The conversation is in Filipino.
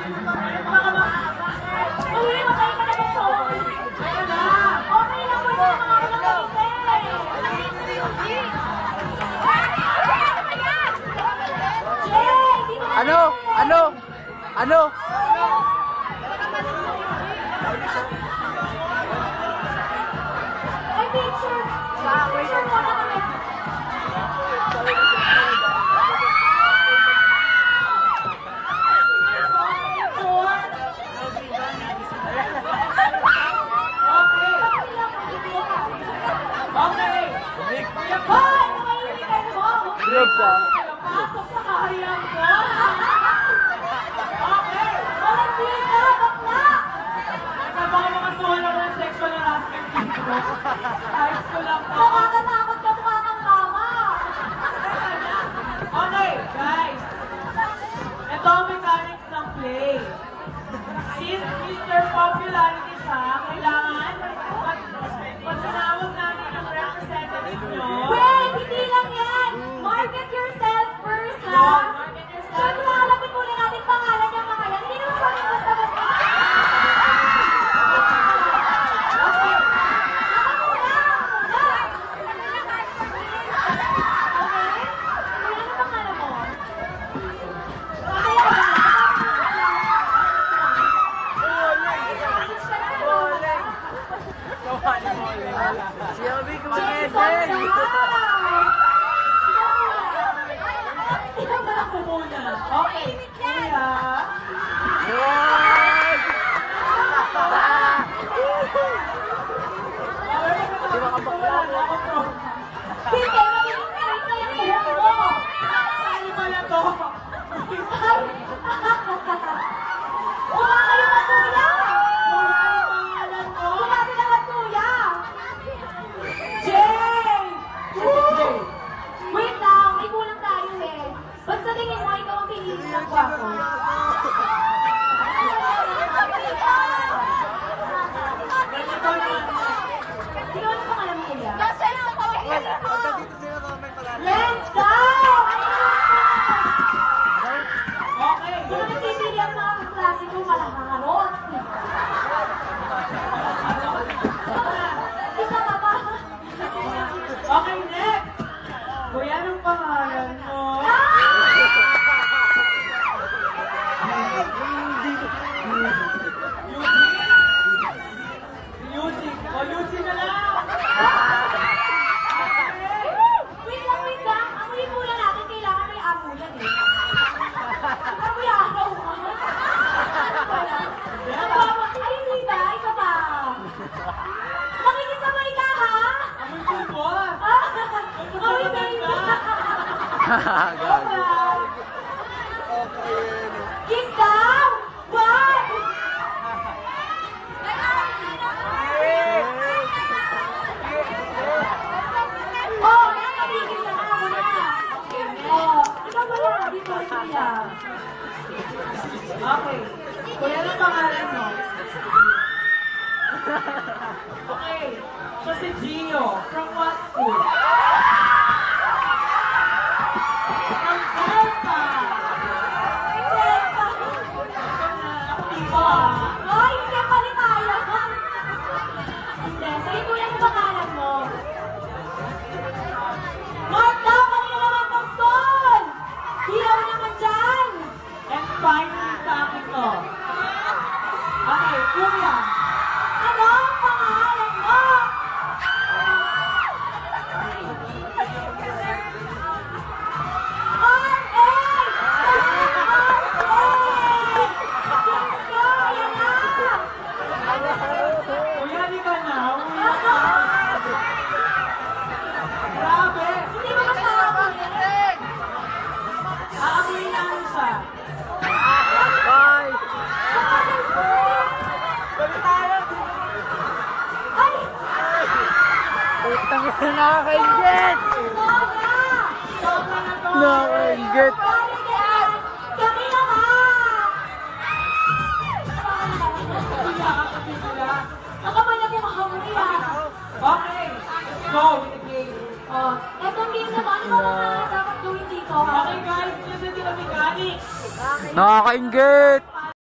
Matay ka na ba ito? Okay lang po yung mga Ano? Ay, picture! Picture mo na kami! Pasok sa kaharian ko! Okay! Walang dito! Bakla! Baka makasuhala ng sexual harassment dito. Ayos ko lang po. Nakakatakot ka mukha ng kama! Okay, guys. Ito ang mechanics ng play. Since Mr. Popularity siya, kailangan pag tinawag namin yung representative nyo. Wait! Hindi lang yan! Market yourself first, ha? Market yourself. So, lalapit muna natin pangalan niya mga yan. Hindi naman kami basta-basta. Okay. Muna! Okay? Ano ang pangalan mo? Si Obi kumagete! Okay, kuya. Di ba kabakla? Hindi, mabilis ka rin na yung buhok mo. Ano ba na to? Ay! Wala kayo na kuya! Wala yung pangalan ko! Wala sila na kuya! Jay! Wait lang, may kulang tayo eh. Ba't sa tingin mo, ikaw ang pinili ng kwapo? Sino ang pangalan mo kuya? Let's go! Okay. Kung nagpipili ang mga klase ko, malakarot. Isa ka ba? Okay, next. Kuya, anong pangalan mo? Music. O, Lucy na lang. Wait lang. Amoy muna natin. Kailangan may amulan eh. Amoy araw ka. Ay, hindi ba? Isa pa. Nakikisabay ka, ha? Amoy kubos. Amoy baby. Kiss down. What? Oh, nakabigil na ako na. Oh, ikaw wala. Dito siya. Okay. Kuya, anong pangalan mo? Okay. So si Gio. From what school? From Delta. Delta. Ako dito. Ay, hindi pali tayo. Hindi. Sige, kuya, anong pangalan mo? Mark daw, kanina naman tong stall! Hilaw naman dyan! And finally sa akin to. Okay, kuya. Ano ang pangalan mo? R.A. Kuya, di ka na? Grabe! Hindi mo masabi! Aamoy namin siya. Bye! Ay! Putang ina, nakakaingit! Nakakaingit! Kami na ba? Nakabalap yung mahamoy ah. Okay, go with the game. Oh, etong game naman, ano ba mga dapat gawin dito? Okay guys, listen to the mechanics. Nakakaingit!